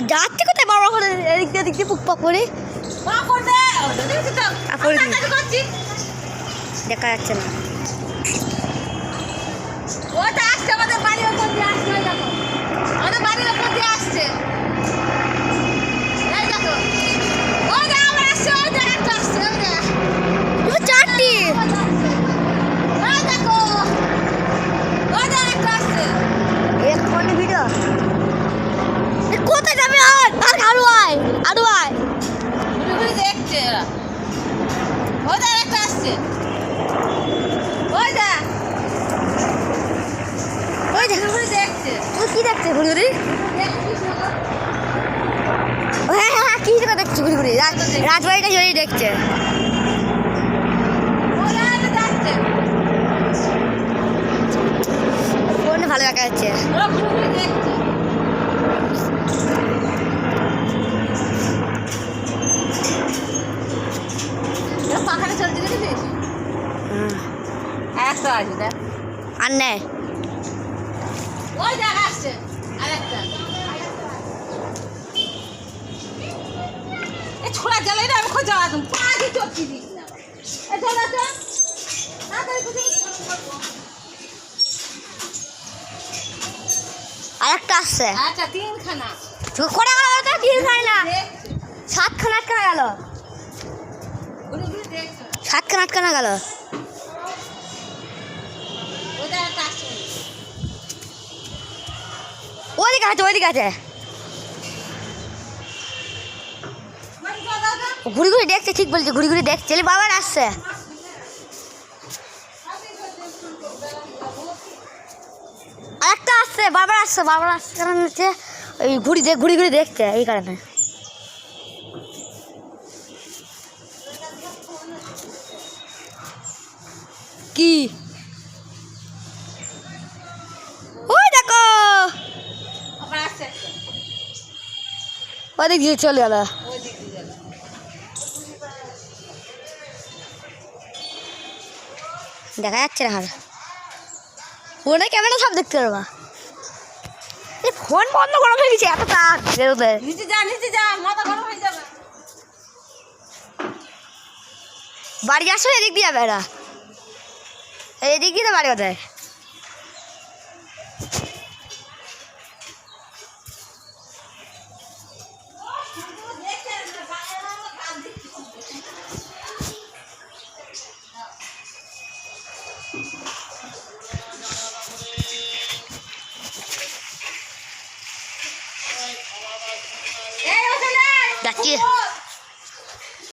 যাচ্ছে কোথায় বাবা করে এদিক দিয়ে দিক দিয়ে পুকপাক করে দেখা যাচ্ছে না। ওটা আসছে আমাদের বাড়ির ওপর দিয়ে আসছে, দেখো আমাদের বাড়ির ওপর দিয়ে আসছে, এই দেখো ওই যে আবার আসছে, ওই যে একটা আসছে, ওই যে চারটি ওই দেখো ওই যে একটা আসছে। এক ভিডিও কোথায় যাবে আর আরো আয় আরো আয় ঘুরে দেখছে, ওই যে একটা আসছে, ওই যে ওই দেখ ঘুরে দেখছে, তুই কি দেখছে ঘুরি ঘুরি? হ্যাঁ হ্যাঁ কি দেখছি ঘুরি ঘুরি রাজবাড়িটা জড়িয়ে দেখছে। ফোনে ভালো দেখা যাচ্ছে। পাখাটা চলতে দেখেছিস? একটা আছে দেখ, আর নেই ওই দেখা আসছে আরেকটা। এই ছোড়া জ্বালাই না, আমি খোঁজ যাওয়া তুমি পা দিয়ে চটকি দিস না। এই চল চল তাড়াতাড়ি খুঁজে আরেকটা আসছে। আচ্ছা তিনখানা কটা গেল তো তিন খাই না সাতখানা আটখানা গেল, ঘুরে ঘুরে দেখছো, সাতখানা আটখানা গেল। ওদের একটা আসছে, ওইদিকে আছে ওইদিকে আছে ঘুরি ঘুরি দেখছে, ঠিক বলছে ঘুরি ঘুরি দেখছে। বাবার আসছে আরেকটা আসছে, বাবার আসছে কারণ হচ্ছে ওই ঘুরি ঘুরি ঘুরি দেখছে এই কারণে। কি ওই দেখো আবার আসছে একটা, ওদিক দিয়ে চলে গেল। ওই দিক দিয়ে গেল। দেখা যাচ্ছে না আর ফোনে ক্যামেরা সব দেখতে পারবা। ফোন বন্ধ করা হয়ে গেছে এত তাক বেরোতে। নিচে যা মাথা গরম হয়ে যাবে। বাড়ি আসো এদিক দিয়ে যাবে এরা, এদিক দিয়ে তো বাড়ি কোথায়? যাচ্ছি।